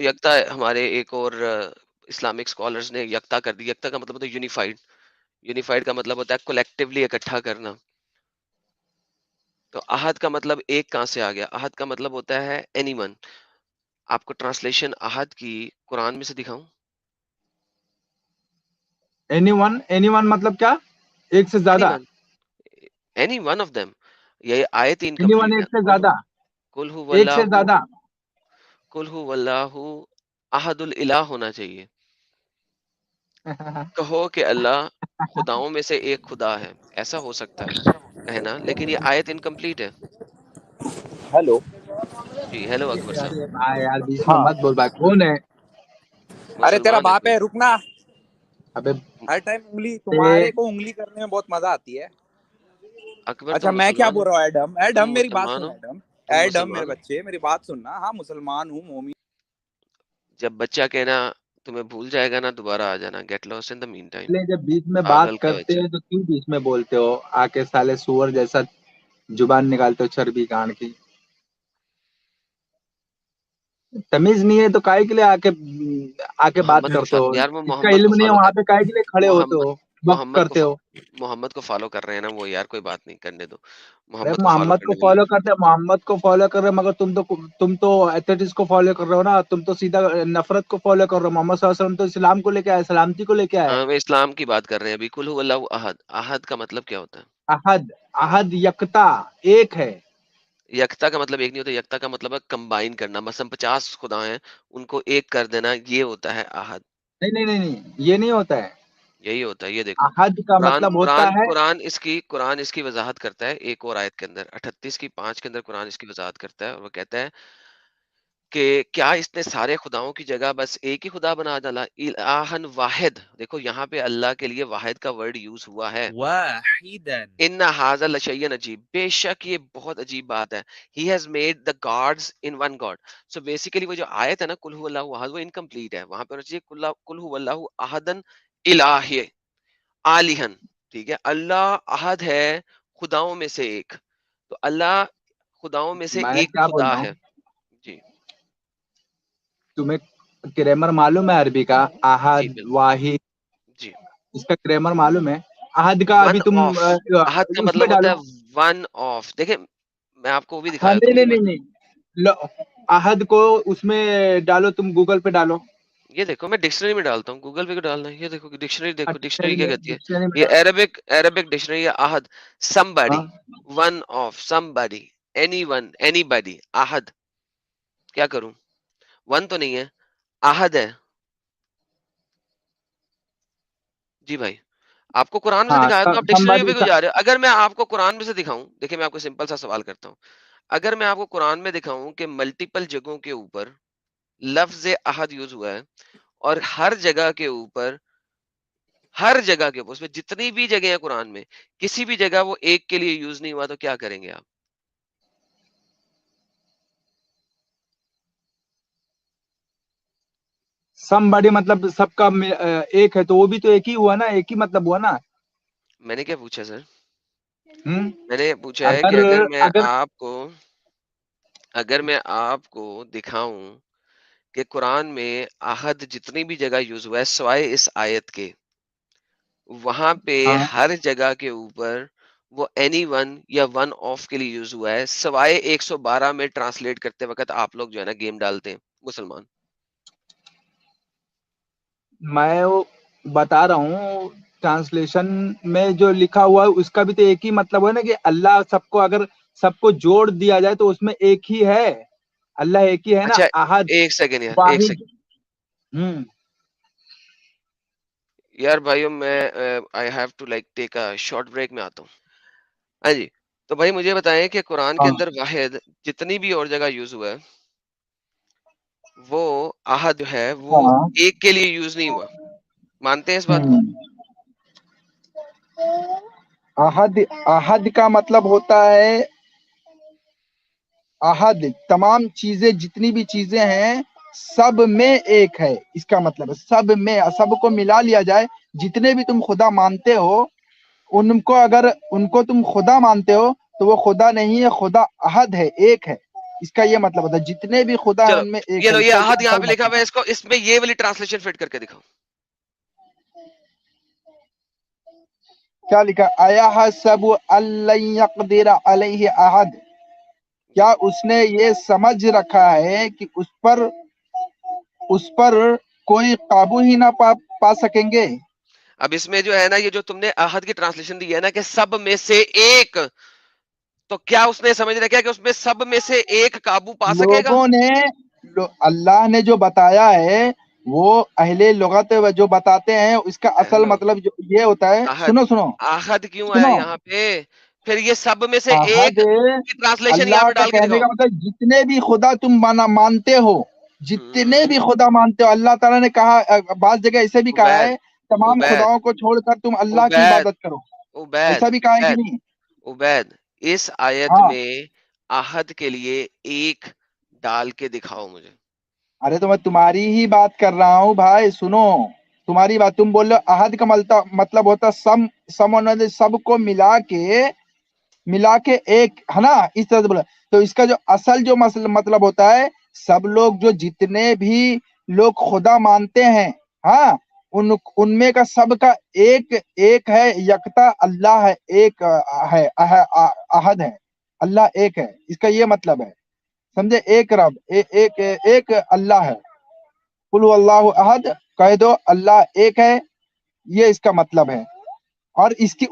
यक्ता हमारे एक और इस्लामिक स्कॉलर्स ने यक्ता कर दी। यक्ता का मतलब होता है यूनिफाइड। यूनिफाइड का मतलब होता है कलेक्टिवली इकट्ठा करना। तो अहद का मतलब एक कहाँ से आ गया? अहद का मतलब होता है एनीवन। आपको ट्रांसलेशन अहद की कुरान में से दिखाऊं? एनीवन, एनीवन मतलब क्या? एक से ज्यादा? Anyone, any one of them. ये आयत एनीवन इनकम्प्लीट है। एक से ज्यादा? एक से वल्लाहु ज्यादा? कुल हु वल्लाहु अहदुल इलाह होना चाहिए। कहो कि अल्लाह खुदाओं में से एक खुदा है। ऐसा हो सकता है कहना, लेकिन ये आयत इनकम्प्लीट है। हेलो। जी, हेलो अकबर साहब। अरे भाई यार, बीच में हाँ, मत बोल भाई, कौन है? अरे तेरा मुसलमान है बाप कोई। है, रुकना। अबे हर टाइम उंगली ते, तुम्हारे को उंगली करने में बहुत मजा आती है। अकबर तुम अच्छा, मैं क्या मुसलमान हो? बोल रहा हूँ? एडम, तुम एडम मेरी बात मुसलमान सुन। हो? एडम, तुम एडम मेरे मुसलमान हो? बच्चे, मेरी बात सुनना। हाँ, मुसलमान हूँ, मोमी। जब बच्चा कहना तुम्हें भूल जाएगा ना, दोबारा आ जाना। Get lost in the mean time. इसलिए जब बीच में बात पागल का करते बच्चा। हैं तो क्यों बीच में बोलते हो आके, साले सुअर जैसा जुबान निकालते हो चर्बी गांड की। तमीज नहीं है तो काहे के लिए आके आके बात मोहम्मद को करते हो? यार, वो इसका मोहम्मद को इल्म नहीं है फॉलो वहां कर। पे काहे के लिए खड़े होते मोहम्मद हो, वक्त मोहम्मद को करते हो? मोहम्मद को फॉलो कर रहे हैं ना वो। यार कोई बात नहीं, करने दो। अरे मोहम्मद को फॉलो मोहम्मद को करने वाले। फॉलो करते हैं, मोहम्मद को फॉलो कर रहे हैं, मगर तुम तो एथेटिस्ट को फॉलो कर रहे हो ना, तुम तो सीधा नफरत को फॉलो कर रहे हो। मोहम्मद सल्लल्लाहु अलैहि वसल्लम तो इस्लाम को लेके आए, सलामती को लेके आए। हाँ, मैं इस्लाम की बात कर रहे हैं अभी। कुल हुवल्लाहु अहद। अहद का मतलब क्या होता है? अहद, अहद यकता, एक है। यकता का मतलब एक नहीं होता। यकता का मतलब है कंबाइन करना। मसलन 50 खुदा हैं, उनको एक कर देना, ये होता है अहद। नहीं नहीं नहीं नहीं, ये नहीं होता है। यही होता है, ये देखो। अहद का कुरान मतलब होता कुरान है, कुरान इसकी वजाहत करता है एक और आयत के अंदर, 38 की 5 के अंदर कुरान इसकी वजाहत करता है, और वो कहता है कि क्या इसने सारे खुदाओं की जगह बस एक ही खुदा बना डाला? इलाहन वाहिद। देखो यहाँ पे अल्लाह के लिए वाहिद का वर्ड यूज हुआ है। वाहिदन। इन्ना हाज़ा लशय्यन अजीब। बेशक ये बहुत अजीब बात है। He has made the gods in one God. So basically वो जो आयत है ना, कुल हुवल्लाहु अहद, वो इनकम्प्लीट है। वहां पे होना चाहिए कुल हुवल्लाहु अहदन इलाही आलिहन। ठीक है, अल्लाह अहद है, खुदाओं में से एक। तो अल्लाह खुदाओं में से मैं एक क्या बोल खुदा रहा हूँ, है। जी तुम्हें ग्रामर मालूम है अरबी का? जी अहद, बिल्कुल। वाहिद, जी, इसका ग्रामर मालूम है? अहद का वन अभी तुम ऑफ। अहद का उसमें मतलब होता डालो। है वन ऑफ। देखिए, मैं आपको वो भी दिखा हाँ, देता नहीं हूँ नहीं ये नहीं नहीं, लो, अहद को उसमें डालो, तुम गूगल पे डालो। ये देखो, मैं डिक्शनरी में डालता हूँ। गूगल पे क्यों डालना है? ये देखो डिक्शनरी, देखो डिक्शनरी डिक्शनरी क्या में, कहती है। डिक्शनरी में ये डालो। अरेबिक डिक्शनरी है। अहद, समबडी, हाँ one of, somebody, anyone, anybody. अहद, क्या करूं? वन तो नहीं है, अहद है। जी भाई, आपको कुरान में से हाँ, दिखाया तो आप डिक्शनरी पे somebody, क्यों जा रहे हो? अगर मैं आपको कुरान में से दिखाऊं, देखिए मैं आपको सिंपल सा सवाल करता हूँ। अगर मैं आपको कुरान में दिखाऊं कि मल्टीपल जगहों के ऊपर लफ्ज अहद यूज हुआ है, और हर जगह के ऊपर, उसमें जितनी भी जगह है कुरान में, किसी भी जगह वो एक के लिए यूज नहीं हुआ, तो क्या करेंगे आप? somebody मतलब सबका एक है, तो वो भी तो एक ही हुआ ना, एक ही मतलब हुआ ना। मैंने क्या पूछा सर? हम्म। मैंने पूछा है कि अगर अगर अगर मैं आपको दिखाऊं कि कुरान में आहद जितनी भी जगह यूज हुआ है सिवाय इस आयत के, वहां पे हाँ हर जगह के ऊपर वो एनी वन या वन ऑफ के लिए यूज हुआ है, सिवाय 112 में ट्रांसलेट करते वक्त आप लोग जो है ना गेम डालते हैं मुसलमान। मैं वो बता रहा हूँ, ट्रांसलेशन में जो लिखा हुआ है उसका भी तो एक ही मतलब है ना, कि अल्लाह सबको अगर सबको जोड़ दिया जाए तो उसमें एक ही है, अल्लाह एक ही है ना, अच्छा, अहद एक सेकेंड यार, एक वाहिद। सेकेंड हम्म। यार भाइयों, मैं I have to like take a short break में आता हूँ। हाँ जी। तो भाई मुझे बताएं कि कुरान के हाँ अंदर वाहिद जितनी भी और जगह यूज हुआ है, वो आहद जो है वो हाँ। एक के लिए यूज नहीं हुआ। मानते हैं इस बात को? हम्म। अहद, अहद का मतलब होता है, अहद तमाम चीजें, जितनी भी चीजें हैं सब में एक है, इसका मतलब है सब में, सबको मिला लिया जाए, जितने भी तुम खुदा मानते हो उनको, अगर उनको तुम खुदा मानते हो तो वो खुदा नहीं है, खुदा अहद है, एक है, इसका ये मतलब होता है, जितने भी खुदा है चलो, उनमें एक ये है, लो, ये इसका आहद यहाँ असल पे लिखा मतलब हुआ है, है। इसको इसमें ये वाली ट्रांसलेशन फिट करके दिखाओ। क्या लिखा, आया सब अल्लाह अलैहि अहद, क्या उसने ये समझ रखा है कि उस पर कोई काबू ही ना पा सकेंगे। अब इसमें जो है ना, ये जो तुमने आहद की ट्रांसलेशन दी है ना कि सब में से एक, तो क्या उसने समझ रखा है कि उसमें सब में से एक काबू पा सकेगा? लोगों ने अल्लाह ने जो बताया है वो अहले लुगत जो बताते हैं, उसका असल हेलो, मतलब जो ये होता है, आहद, सुनो सुनो आहद क्यों आया सुनो, यहाँ पे? फिर ये सब में से अहद, एक की ट्रांसलेशन यहाँ अल्लाह पे का डाल के कहने दिखाओ। का मतलब जितने भी खुदा तुम मानते हो, जितने हम्म। भी खुदा मानते हो, अल्लाह ताला ने कहा, बात जगह ऐसे भी कहा उबैद, है, तमाम उबैद, खुदाओं को छोड़कर तुम अल्लाह की उबैद, इबादत करो, उबैद, ऐसा भी कहा है कि उबैद, नहीं। उबैद, इस आयत हाँ, में आहद के लिए एक डाल के दिखाओ मुझे। अरे तो मैं तुम्हारी ही बात कर रहा हूँ भाई, सुनो, तुम्हारी बात, तुम बोल रहे हो अहद का मतलब होता सम सबको मिला के एक है ना, इस तरह से बोला, तो इसका जो असल जो मतलब होता है, सब लोग जो जितने भी लोग खुदा मानते हैं, हाँ, उनमें का सबका एक एक है, यकता अल्लाह है, एक है, अहद है, अल्लाह एक है, इसका ये मतलब है, समझे, एक रब, एक अल्लाह है, कुल अल्लाह अहद, कह दो अल्लाह एक है, ये इसका मतलब है। और इसकी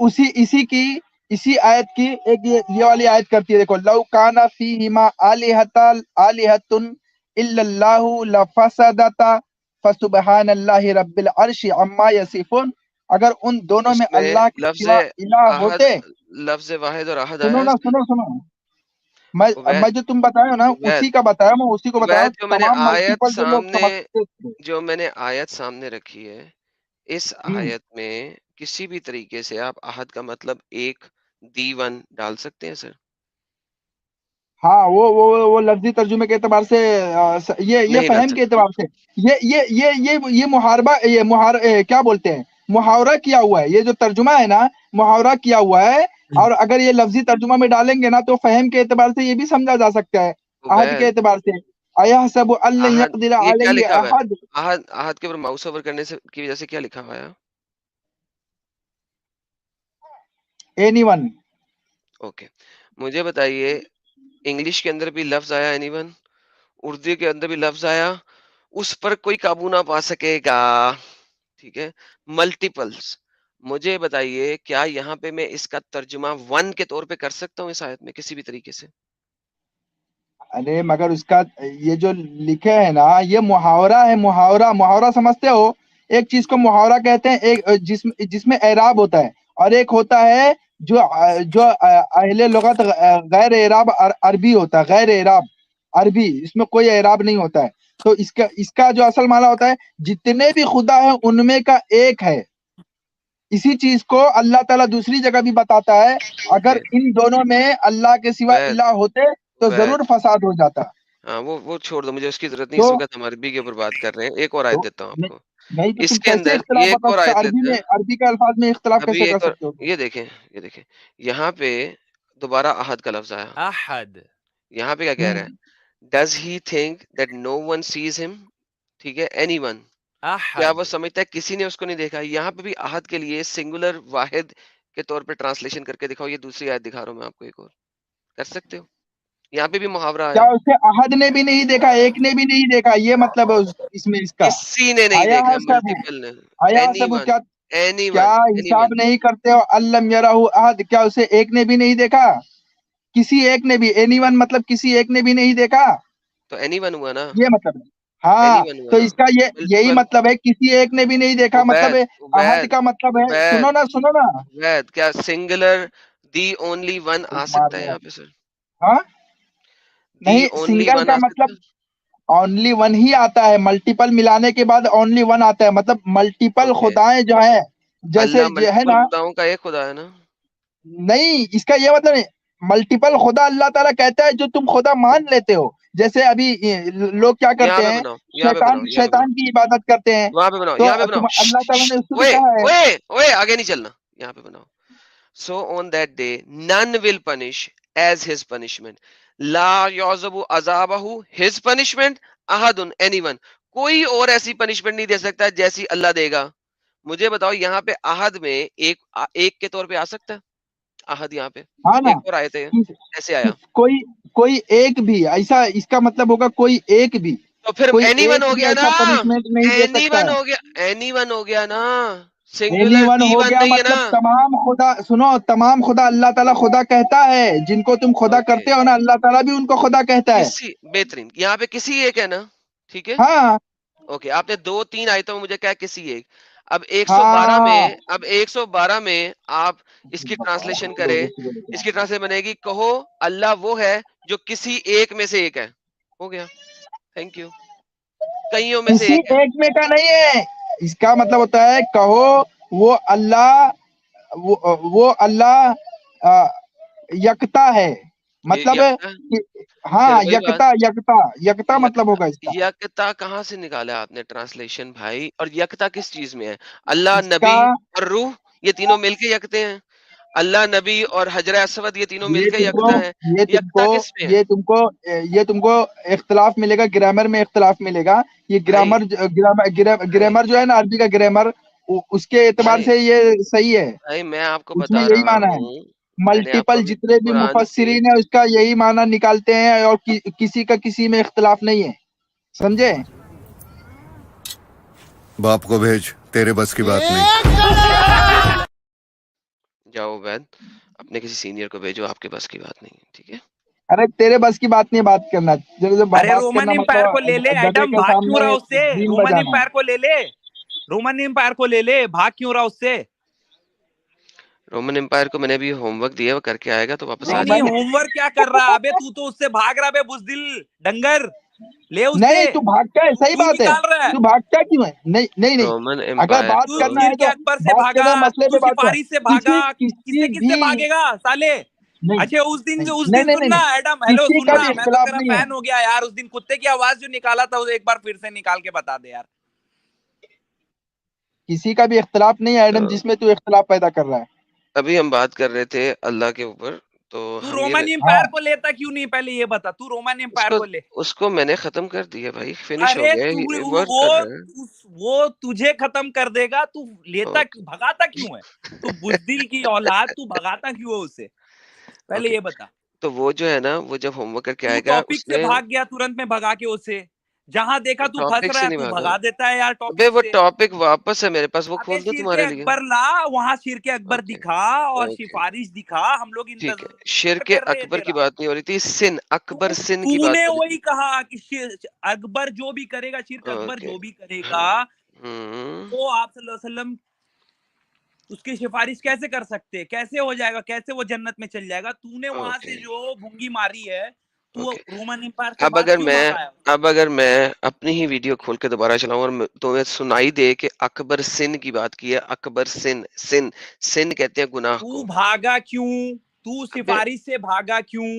इसी आयत की एक ये वाली आयत करती है, देखो, लौ काना फीहिमा आलिहतुन इल्लल्लाहु लफसदता फसुबहानल्लाहि रब्बिल अर्शि अम्मा यसिफुन, अगर उन दोनों में उसमें अल्लाह के लफ्ज सिवा इलाह आहद, होते, लफ्ज वाहिद और आहद आया सुनो है ना, इसमें? सुनो सुनो, मैं उबैद, मैं जो तुम बताए हो ना, उबैद, उसी का बताया, मैं उसी को बताया हूँ, उबैद, तमाम मल्टीपल जो लोग समझते थे। जो मैंने आयत सामने रखी है, इस हम्म। आयत में किसी भी तरीके से आप आहद का मतलब एक दी वन डाल सकते हैं सर? हाँ, वो लफ्जी तर्जुमे के एतबार से, ये नहीं डाल फहम के सकते। एतबार से, ये मुहारबा, क्या बोलते हैं, मुहावरा किया हुआ है, ये जो तर्जुमा है ना, मुहावरा किया हुआ है, और अगर ये लफ्जी तर्जुमा में डालेंगे ना तो फहम के एतबार से ये भी समझा जा सकता है, अहद के उबैद, एतबार से, अयहसबु अल्लन आहद, यक़दिर ये क्या अलैहि लिखा हुआ है? अहद, आहद, आहद के ऊपर माउस ओवर करने से की वजह से क्या लिखा हुआ है? एनीवन। ओके, मुझे बताइए, इंग्लिश के अंदर भी लफ्ज आया एनीवन, उर्दू के अंदर भी लफ्ज आया, उस पर कोई काबू ना पा सकेगा। ठीक है, मल्टीपल्स। मुझे बताइए, क्या यहाँ पे मैं इसका तर्जुमा वन के तौर पे कर सकता हूँ इस आयत में किसी भी तरीके से? अरे मगर उसका ये जो लिखे है ना, ये मुहावरा है, मुहावरा, मुहावरा समझते हो, एक चीज को मुहावरा कहते हैं, एक जिसमें एराब होता है, और एक होता है जो अहले लुगत गैर एराब अरबी होता है, गैर एराब अरबी, इसमें कोई एराब नहीं होता है, तो इसका इसका जो असल माना होता है, जितने भी खुदा है उनमें का एक है, इसी चीज को अल्लाह ताला दूसरी जगह भी बताता है, ओके, अगर इन दोनों में अल्लाह के सिवा वैद, इलाह होते तो वैद, जरूर फसाद हो जाता। हाँ, वो छोड़ दो, मुझे उसकी ज़रूरत नहीं, तो इस वक़्त हम अरबी के ऊपर बात कर रहे हैं। एक और आयत तो देता हूँ नहीं, आपको। नहीं तो तुम इसके कैसे अंदर इख्तिलाफ ये एक बता और सकते हो? आयत अरबी लेते में, हैं। अरबी के अल्फाज में इख्तिलाफ अभी कैसे कर एक और सकते हो तुम? ये देखें, यहाँ पे दोबारा अहद का लफ्ज़ आया। अहद। यहाँ पे क्या कह रहा है? Does he think that no one sees him? ठीक है, एनीवन। क्या वो अहद। समझता है किसी ने उसको नहीं देखा? यहाँ पे भी अहद के लिए सिंगुलर वाहिद के तौर पे ट्रांसलेशन करके दिखाओ। ये दूसरी आयत दिखा रहा हूँ मैं आपको एक और। कर सकते हो? यहाँ पे भी मुहावरा क्या आया। उसे अहद ने भी नहीं देखा, एक ने भी नहीं देखा, ये मतलब है इसमें इसका किसी ने नहीं आया है देखा, सब? मल्टीपल ने। आया है सब? एनीवन, क्या क्या एनीवन, हिसाब एनीवन। नहीं करते हो? अल्लम यराहु अहद, क्या उसे एक ने भी नहीं देखा? किसी एक ने भी, एनीवन मतलब किसी एक ने भी नहीं देखा, तो एनीवन हुआ ना? ये मतलब है। हाँ, एनीवन हुआ तो ना? इसका ये यही मल्टीपल। मतलब है, किसी एक ने भी नहीं देखा, मतलब उबैद, है अहद उबैद, का मतलब है, उबैद, सुनो ना। उबैद, क्या सिंगुलर दी ओनली वन आ सकता है यहाँ पे सर? हाँ, दी नहीं, ओनली सिंगल वन का आ सकता मतलब है? ओनली वन ही आता है, मल्टीपल मिलाने के बाद ओनली वन आता है, मतलब मल्टीपल ओके। खुदाएं जो है, जैसे अल्लाह है मल्टीपल ना। खुदाओं का एक खुदा है ना? नहीं, इसका ये मतलब नहीं, मल्टीपल खुदा अल्लाह ताला कहता है जो तुम खुदा मान लेते हो। जैसे अभी लोग क्या यहाँ करते पे हैं, बनाओ, यहाँ पे शैतान बनाओ, यहाँ पे बनाओ, शैतान की इबादत करते हैं। वहां पे बनाओ, तो यहाँ पे बनाओ। तुम अल्लाह ताला ने उसको भी ओए, कहा है। ओए, ओए, आगे नहीं चलना। यहाँ पे बनाओ। So on that day, none will punish as his punishment. La yuzabu azabahu, his punishment, ahadun, anyone. कोई और ऐसी पनिशमेंट नहीं दे सकता जैसी अल्लाह देगा। मुझे बताओ यहाँ पे आहद में एक के तौर पे आ सकता है? आहद यहाँ पे हाँ ना, एक और आए थे, कि, कैसे आया? कोई कोई एक भी ऐसा, इसका मतलब होगा कोई एक भी, तो फिर कोई एनीवन एक हो भी गया ना? ऐसा पनिशमेंट नहीं दे सकता एनीवन है। हो गया, एनीवन हो गया ना? सिंगुलर एनीवन दी हो वन गया नहीं है ना? मतलब तमाम खुदा, सुनो, तमाम खुदा अल्लाह ताला खुदा कहता है, जिनको तुम खुदा ओके, करते हो ना, अल्लाह ताला भी उनको खुदा कहता है। किसी बेहतरीन, यहाँ पे किसी एक है ना? ठीक है। हाँ ओके, आपने 2-3 आयतों में मुझे क्या किसी एक। अब 112 हाँ, में, अब 112 में आप इसकी ट्रांसलेशन करें। इसकी ट्रांसलेशन बनेगी, कहो अल्लाह वो है जो किसी एक में से एक है। हो गया। Thank you. कईयों में से किसी एक है। एक में का नहीं है, इसका मतलब होता है कहो वो अल्लाह, वो अल्लाह यकता है, ये मतलब यकता है। फिर हाँ, वही बात। यकता यकता यकता मतलब यकता, होगा इसका। यकता कहाँ से निकाला आपने ट्रांसलेशन भाई? और यकता किस चीज में है? अल्लाह, इसका नबी और रूह, ये तीनों मिलके यकते हैं। अल्लाह, नबी और हजर अस्वद, ये तीनों ये मिलके तुमको यकता है। ये तुमको यकता किस में है? ये तुमको ये तुमको इख्तिलाफ मिलेगा, ग्रामर में इख्तिलाफ मिलेगा। ये भाई, भाई, ग्रामर जो है ना, अरबी का ग्रामर, उसके एतबार भाई, से ये सही है। भाई, मैं आपको उसमें बता यही रहा माना है, हूँ। मैंने आपको मल्टीपल अभी जितने भी कुरान की। मुफस्सिरीन है उसका यही माना निकालते हैं, और किसी का किसी में इख्तिलाफ नहीं है, समझे? बाप को भेज, तेरे बस की बात नहीं। जाओ वैद, अपने किसी सीनियर को भेजो, आपके बस की बात नहीं है, ठीक है? अरे तेरे बस की बात नहीं, बात करना, जब अरे बात रोमन करना एम्पायर को ले ले मतलब गधे एडम, के भाग क्यों सामने रहा उससे? बीन रोमन बजाना। एम्पायर को ले ले, रोमन एम्पायर को ले ले, भाग क्यों रहा उससे? रोमन एम्पायर को मैंने अभी होमवर्क दिया, वो करके आएगा तो वापस आ नहीं नहीं, जाएगा। होमवर्क क्या कर रहा? अबे तू तो उससे भाग रहा बे, बुजदिल डंगर, ले उससे। नहीं, तू भागता है, तू सही क्यों बात है, निकाल रहा है? तू भागता क्यों है? नहीं नहीं नहीं, रोमन अगर एम्पायर बात तू को। करना है शिरके तो अकबर से बात भागा, करना, मसले तू पे बात कर। सिफारिश से भागा, किसी किससे किससे भी भागेगा साले? नहीं अच्छा उस दिन, नहीं जो उस नहीं दिन नहीं नहीं सुनना नहीं, एडम, हेलो किसी का सुनना, भी मैं तो इख्तिलाफ तेरा नहीं है। फैन हो गया यार। उस दिन कुत्ते की आवाज जो निकाला था, वो एक बार फिर से निकाल के बता दे यार। किसी का भी इख्तिलाफ नहीं है तो एडम, जिसमें तू इख्तिलाफ पैदा कर रहा है। अभी हम बात कर रहे थे अल्लाह के ऊपर, तो तू हम ये रोमन हाँ, एम्पायर को लेता क्यों नहीं, पहले ये बता। तू रोमन एम्पायर उसको को ले। उसको मैंने खत्म कर दिया भाई, फिनिश हो अरे गया, तू ये वर्क वो कर रहा है। वो तुझे खत्म कर देगा, तू लेता ओके, भगाता क्यों है? तू बुजदिल की औलाद, तू भगाता क्यों है उसे, पहले ओके। ये बता। तो वो जो है ना, वो जब होमवर्क करके तू आएगा टॉपिक से उसने। भाग गया तुरंत में, भगा के उसे। जहां देखा तू फंस टॉपिक रहा से है, नहीं तू भागा। भगा देता है यार अबे टॉपिक वो से। टॉपिक वापस है मेरे पास, वो अबे खोल दूं शीर के तुम्हारे लिए? अकबर ला, वहां शीर के अकबर ओके, दिखा और ओके, सिफारिश दिखा, हम लोग ठीक है। इंतजार शिर्के कर रहे हैं अकबर की तेरा। बात नहीं हो रही थी, सिन अकबर तू सिन की बात तूने हो रही वही थी। कहा कि अकबर जो भी करेगा, शिर्क अकबर ओके, जो भी करेगा, हाँ, हम्म, तो आप सल्लल्लाहु अलैहि वसल्लम उसकी सिफारिश कैसे कर सकते? कैसे हो जाएगा? कैसे वो जन्नत में चल जाएगा? तूने वहां ओके, से जो भूंगी मारी है, तू ओके। रोमन एम्पायर से अब बात अगर क्यों मैं भगाया? अब अगर मैं अपनी ही वीडियो खोल के दोबारा चलाऊं और तुम्हें सुनाई दे कि अकबर सिन की बात की है, अकबर सिन, सिन, सिन कहते हैं गुनाह तू को। भागा क्यों? तू अबे सिफारिश से भागा क्यों?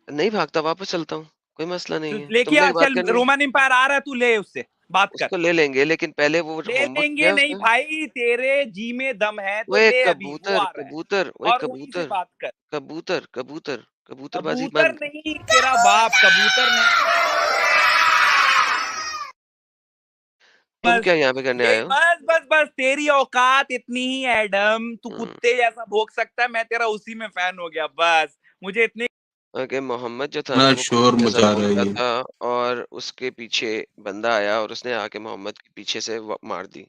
नहीं भागता, वापस चलता हूँ। कोई मसला तो नहीं है, लेके तुमने आ, बात चल करनी है रोमन एम्पायर आ रहा है, तू ले उससे बात कर। उसको ले लेंगे, लेकिन पहले वो ले होमवर्क लेंगे किया नहीं उसने? भाई, तेरे जी में दम है तो ओए ले, अभी वो कबूतर आ रहा है कबूतर, ओए और वहीं से कबूतर बात कर। कबूतर कबूतर कबूतरबाजी कबूतर बंद। नहीं, तेरा बाप कबूतर नहीं। तुम बस क्या यहाँ पे करने ये आए हो? बस तेरी औकात इतनी ही है एडम, तू हम्म, कुत्ते जैसा भोंक सकता है, मैं तेरा उसी में फैन हो गया बस, मुझे इतनी। ओके, मोहम्मद जो था ना ना वो शोर कुत्ते जैसा मचा रहा है भौंकता ये। था, और उसके पीछे बंदा आया और उसने आके मोहम्मद के पीछे से मार दी।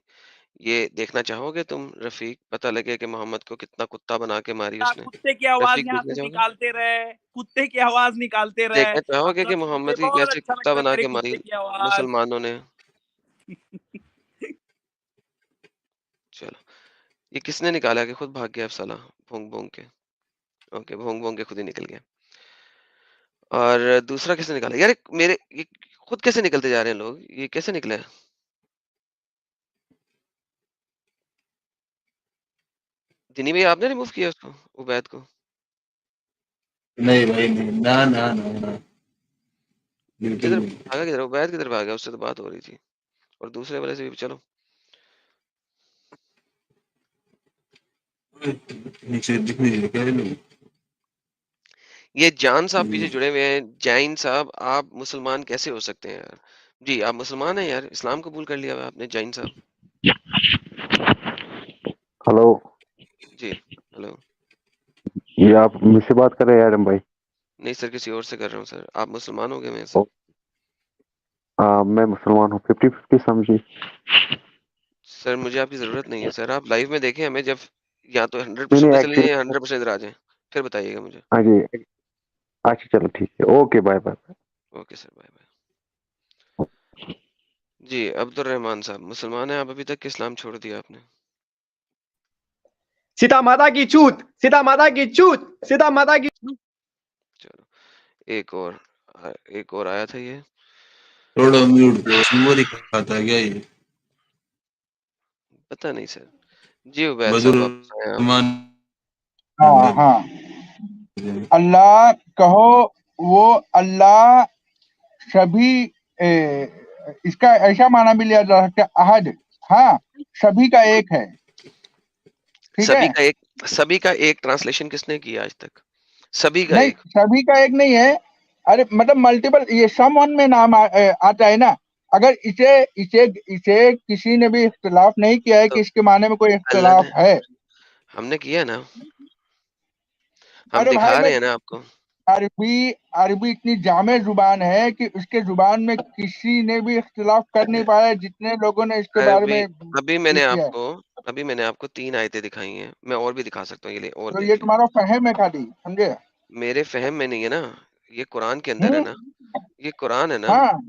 ये देखना चाहोगे तुम रफीक? पता लगे कि मोहम्मद को कितना कुत्ता बना के मारी उसने। कुत्ते की आवाज रफीक यहाँ देखना से चाहोगे? निकालते रहे, कुत्ते की आवाज निकालते रहे। देखना अब चाहोगे कि तक मुझे मोहम्मद की बहुत कैसे अच्छा कुत्ता लगता है बना तेरे के कुत्ते मारी की आवाज। मुसलमानों ने? चलो, ये किसने निकाला कि खुद भाग गया अब साला भोंक भोंक के? ओके, भोंक भोंक के खुद ही निकल गया। और दूसरा किसने निकाला यार? मेरे ये खुद कैसे निकलते जा रहे हैं लोग? ये कैसे निकले? दिनी भाई आपने रिमूव किया उसको, उबैद को? नहीं भाई नहीं, ना ना ना ना, बिल्कुल किधर नहीं। भागा? किधर उबैद किधर भागा? उससे तो बात हो रही थी। और दूसरे वाले से भी चलो। नीचे दिखने लगे क्या ये लोग? ये जान साहब पीछे जुड़े हुए हैं। जैन साहब, आप मुसलमान कैसे हो सकते हैं यार? जी, आप मुसलमान हैं यार, इस्लाम कबूल कर लिया हुआ है आपने, जैन साहब। हेलो, जी, हेलो। ये आप मुझसे बात कर रहे हैं आदम भाई? नहीं सर, किसी और से कर रहा हूँ सर। आप मुसलमान हो गए मैं सर? मैं मुसलमान हूँ, 50-50 समझी। सर मुझे आपकी जरूरत नहीं है सर, आप लाइव में देखें हमें, जब या तो नहीं 100% नहीं, पे चले जाइए या एक्चुअली 100% इधर आ जाए, फिर बताइएगा मुझे। हाँ जी, अच्छा चलो ठीक है, okay bye bye. Okay sir, bye bye. जी, अब्दुल रहमान साहब मुसलमान हैं आप? अभी तक इस्लाम छोड़ दिया आपने? सीता माता की चूत, सीता माता की चूत, सीता माता की। चलो, एक और आया था ये। थोड़ा म्यूट को सुअर ही खाता है क्या ये? पता नहीं सर। जी उबैद बदुर साहब वापस आए आप? रहमान। हाँ हाँ, अल्लाह कहो, वो अल्लाह सभी इसका ऐसा माना भी लिया जा सकता है, अहद, हाँ, सभी का एक है, ठीक है? सभी का एक ट्रांसलेशन किसने किया आज तक? सभी का नहीं, एक। सभी का एक नहीं है, अरे मतलब मल्टीपल, ये सम वन में नाम आता है ना। अगर इसे इसे इसे किसी ने भी इख्तिलाफ नहीं किया है तो कि इसके माने में कोई अल्लाह इख्तिलाफ ने, है। हमने किया ना, हम अरे दिखा भाई, मैं रहे हैं ना आपको। अरबी अरबी इतनी जामे जुबान है कि उसके जुबान में किसी ने भी इख्तिलाफ कर नहीं पाया, जितने लोगों ने इसके बारे अभी में अभी ये मैंने किया है। आपको अभी मैंने आपको 3 आयतें दिखाई हैं, मैं और भी दिखा सकता हूँ, ये ले और तो ये देखिए। तुम्हारा फहम है खाली, समझे? मेरे फहम में नहीं है ना, ये कुरान के अंदर है ना, ये कुरान है ना, हाँ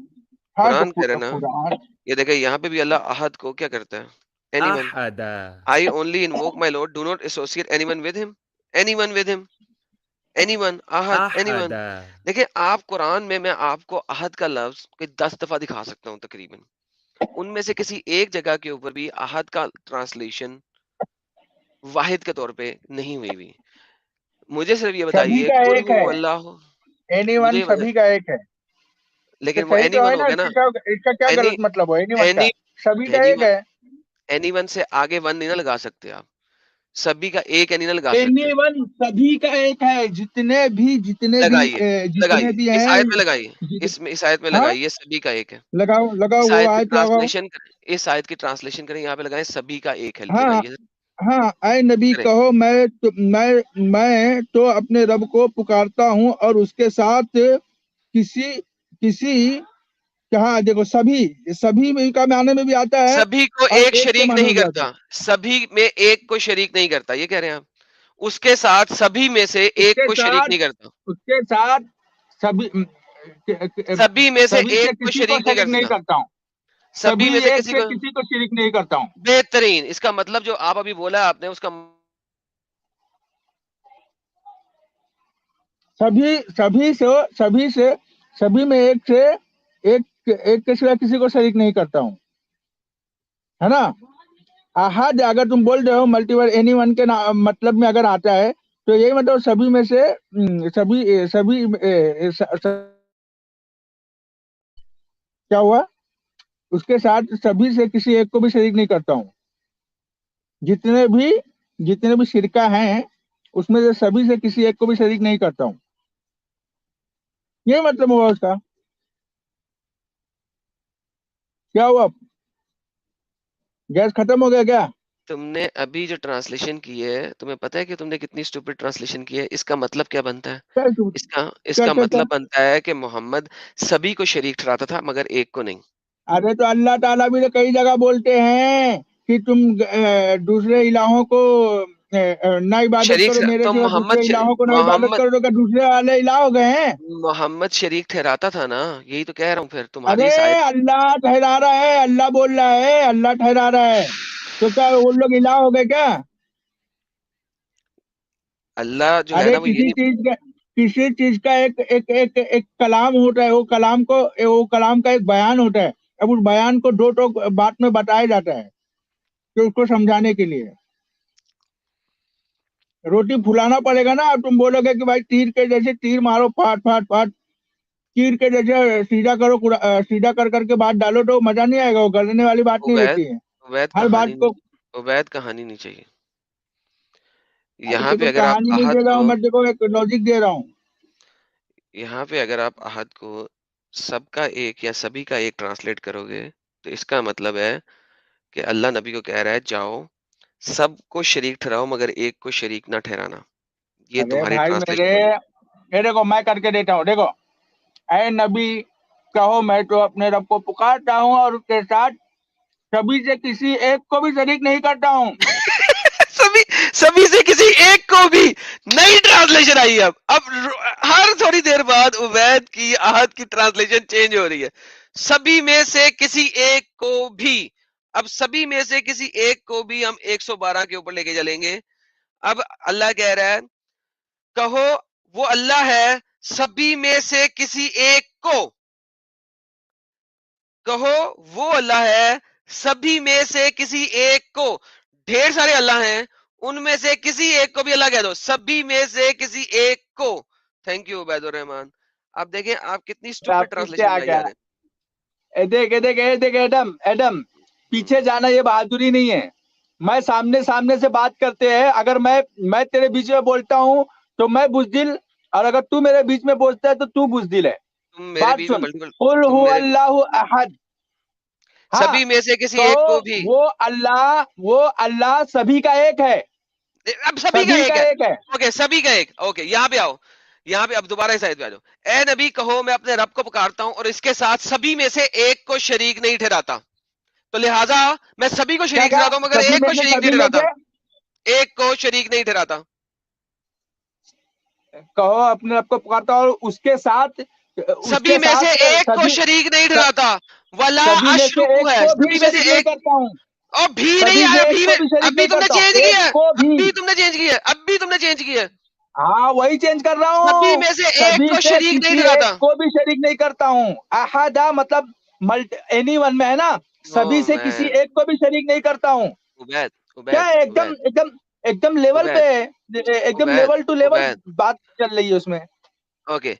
हाँ, तो कुरान कह रहे ना। कुरान, ये देखिए यहाँ पे भी अल्लाह अहद को क्या करता है? Anyone, I only invoke my Lord, do not associate anyone with him, anyone with him, anyone, Ahad, anyone. देखिए आप कुरान में, मैं आपको अहद का लफ्ज कोई 10 दफा दिखा सकता हूँ तकरीबन, उनमें से किसी एक जगह के ऊपर भी अहद का ट्रांसलेशन वाहिद के तौर पे नहीं हुई हुई। मुझे सिर्फ ये सभी बताइए, का कुल एक हु है, अल्लाह, एनीवन मुझे ये बता, सभी का एक है। तो लेकिन वो सही तो एनीवन है हो ना, गया ना। इसका क्या एनी गलत मतलब है एनीवन का? एनी सभी का एक एनीवन है। एनीवन से आगे वन नहीं ना लगा सकते आप, सभी का एक एनी ना लगा सकते। एनीवन सभी का एक है, लगाइए, जितने भी इस हैं। आयत में लगाइए, इस आयत में हाँ, लगाइए, सभी का एक है। लगाओ लगाओ, इस वो आयत की आयत लगाओ। ट्रांसलेशन करें, इस आयत की ट्रांसलेशन करें, यहाँ पे लगाएं सभी का एक है, हाँ लगाइए हाँ, ऐ नबी करें। कहो, मैं तो अपने रब को पुकारता हूँ और उसके साथ किसी किसी, कहा देखो, सभी में का माने में भी आता है सभी को और एक एक के शरीक माने नहीं में भी आता है। करता, सभी में एक को शरीक नहीं करता, ये कह रहे हैं आप? उसके साथ सभी में से एक उसके को शरीक साथ नहीं करता, उसके साथ सभी सभी में से सभी से एक को किसी को शरीक नहीं शरीक नहीं करता, करता हूँ, सभी सभी में से एक किसी से को। किसी को शरीक नहीं करता हूँ। बेहतरीन, इसका मतलब जो आप अभी बोला है आपने, उसका सभी में एक के सिवा किसी को शरीक नहीं करता हूँ, है ना? अहद अगर तुम बोल रहे हो मल्टीपल एनीवन के मतलब में अगर आता है, तो यही मतलब सभी में से सभी क्या हुआ? उसके साथ सभी से किसी एक को भी शरीक नहीं करता हूँ। जितने भी शिरका हैं उसमें से सभी से किसी एक को भी शरीक नहीं करता हूँ। ये मतलब हुआ उसका। क्या हुआ? गैस खत्म हो गया क्या? तुमने अभी जो ट्रांसलेशन की है, तुम्हें पता है कि तुमने कितनी स्टूपिड ट्रांसलेशन की है? इसका मतलब क्या बनता है? क्या इसका क्या इसका क्या क्या? मतलब बनता है कि मोहम्मद सभी को शरीक ठहराता था मगर एक को नहीं। अरे तो अल्लाह ताला भी तो कई जगह बोलते हैं कि तुम दूसरे इलाहों को ना इबादत शरीक करो मेरे तो सिवा, दूसरे इलाहों को ना इबादत करो, तो क्या दूसरे वाले इलाह हो गए हैं? मोहम्मद शरीक ठहराता था ना, यही तो कह रहा हूँ। फिर तुम्हारी अरे इस आयत अल्लाह ठहरा रहा है, अल्लाह बोल रहा है, अल्लाह ठहरा रहा है, तो क्या वो लोग इलाह हो गए क्या? अल्लाह जो है अरे ना वो ये नहीं। किसी चीज का एक कलाम होता है, वो कलाम का एक बयान होता है। अब उस बयान को दो टोक बात में बताया जाता है कि उसको समझाने के लिए रोटी फुलाना पड़ेगा ना। अब तुम बोलोगे कि भाई तीर के जैसे तीर मारो, फाट फाट फाट, तीर के जैसे सीधा करो, सीधा कर करके बात डालो, तो मजा नहीं आएगा, वो गलने वाली बात नहीं उवैद रहती है उवैद हर बात कहानी को। नहीं, उवैद कहानी नहीं चाहिए। अरे यहाँ देखो पे अगर आप कहानी नहीं आहद दे रहा को हूँ मैं, देखो एक लॉजिक दे रहा हूँ। यहाँ पे अगर आप आहद को सबका एक या सभी का एक ट्रांसलेट करोगे तो इसका मतलब है कि अल्लाह नबी को कह रहा है जाओ सबको शरीक ठहराओ मगर एक को शरीक ना ठहराना। ये अरे तुम्हारी भाई मेरे, ट्रांसलेशन हुई। ये देखो मैं करके देता हूँ, देखो। ऐ नबी कहो मैं तो अपने रब को पुकारता हूँ और उसके साथ सभी से किसी एक को भी शरीक नहीं करता हूँ। सभी सभी से किसी एक को भी। नई ट्रांसलेशन आई है। अब हर थोड़ी देर बाद उवैद की आहद की ट्रांसलेशन चेंज हो रही है। सभी में से किसी एक को भी। अब सभी में से किसी एक को भी हम 112 के ऊपर लेके चलेंगे। अब अल्लाह कह रहा है कहो वो अल्लाह है सभी में से किसी एक को। कहो वो अल्लाह है सभी में से किसी एक को। ढेर सारे अल्लाह हैं, उनमें से किसी एक को भी अल्लाह कह दो, सभी में से किसी एक को। Thank you Ubaidur Rahman. आप देखें आप कितनी स्टूपिड आप पीछे ट्रांसलेशन आ बनाई जा गया। रहे ये देख एडम एडम, हैं। पीछे जाना ये बहादुरी नहीं है। मैं सामने सामने से बात करते हैं, अगर मैं तेरे बीच में बोलता हूँ तो मैं बुजदिल, और अगर तू मेरे बीच में बोलता है तो तू बुजदिल है। तुम मेरे बात बीच में सुन, मल्टीपल कुल तुम हु मेरे अल्लाहु अहद। हाँ, सभी में से किसी कहो एक को भी। वो अल्लाह सभी का एक है, अब सभी का सभी एक का है। एक है। ओके सभी का एक। ओके यहाँ पे आओ। यहाँ पे अब दोबारा इस आयत पे आ जाओ। ए नबी कहो मैं अपने रब को पुकारता हूं और इसके साथ सभी में से एक को शरीक नहीं ठहराता। तो लिहाजा मैं सभी को क्या शरीक क्या? ठहराता हूं मगर एक को शरीक नहीं सभी में ठहराता। से एक को शरीक नहीं ठहराता। कहो अपने रब को पुकारता हूँ और सभी उसके में से साथ एक को शरीक नहीं ठहराता। वला सभी में से एक अशरुकु है को भी सभी में से शरीक नहीं एक। करता हूँ, और भी नहीं सभी है से एक अभी को भी शरीक अभी नहीं तुमने करता हूँ, चेंज एक किया है। को भी। अभी तुमने चेंज किया है। अभी तुमने चेंज किया है। हाँ वही चेंज कर रहा सभी हूँ। में से एक सभी को से शरीक नहीं किसी एक ठहराता। को भी शरीक नहीं करता हूँ। अहदा मतलब एनी वन में है ना, नो सभी से किसी मैन। एक को भी शरीक नहीं करता हूँ। उबैद क्या उबैद है? एकदम उबैद एकदम एकदम लेवल पे, उबैद एकदम Ubaid level to level Ubaid बात चल रही है उसमें। ओके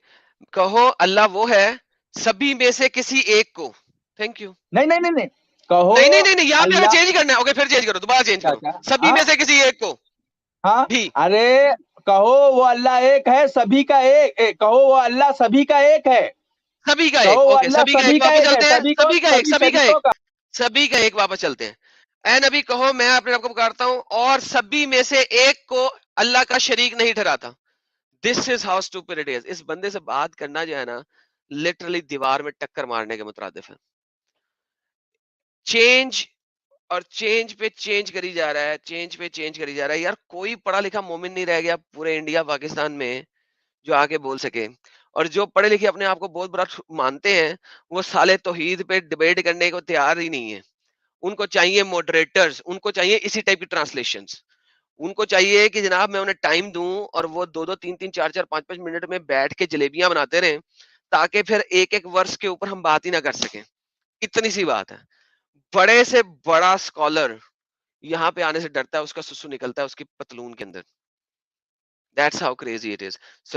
कहो अल्लाह वो है सभी में से किसी एक को। Thank you. नहीं नहीं नहीं नहीं, कहो नहीं नहीं नहीं नहीं यहाँ पे अगर अल्लाह। चेंज करना है ओके फिर चेंज करो दोबारा चेंज क्या करो। क्या? सभी हाँ में से किसी एक को हाँ। भी। अरे कहो वो अल्लाह एक है, सभी का कहो वो अल्लाह सभी का एक है। सभी का एक। कहो वो ओके अल्लाह सभी का एक सभी का वापस एक है, चलते हैं। सभी को, सभी का एक सभी सभी का शरीकों एक का। सभी का एक वापस चलते हैं। ए नबी कहो मैं अपने रब को पुकारता हूं और सभी में से एक को अल्लाह का शरीक नहीं ठहराता। This is how stupid it is. इस बंदे से बात करना जो है ना लिटरली दीवार में टक्कर मारने के मुतरादिफ है। चेंज और चेंज पे चेंज करी जा रहा है। चेंज पे चेंज करी जा रहा है। यार कोई पढ़ा लिखा मोमिन नहीं रह गया पूरे इंडिया पाकिस्तान में जो आके बोल सके। और जो पढ़े लिखे अपने आप को बहुत बड़ा मानते हैं वो साले तौहीद पे डिबेट करने को तैयार ही नहीं है। उनको चाहिए मॉडरेटर्स, उनको चाहिए इसी टाइप की ट्रांसलेशंस। उनको चाहिए कि जनाब मैं उन्हें टाइम दूं और वो 2-2 3-3 4-4 5-5 मिनट में बैठ के जलेबियां बनाते रहें ताकि फिर एक-एक वर्ष के ऊपर हम बात ही ना कर सकें। इतनी सी बात है। बड़े से बड़ा स्कॉलर यहाँ पे आने से डरता है, उसका सुसु निकलता है उसकी पतलून के अंदर। That's how crazy it is. So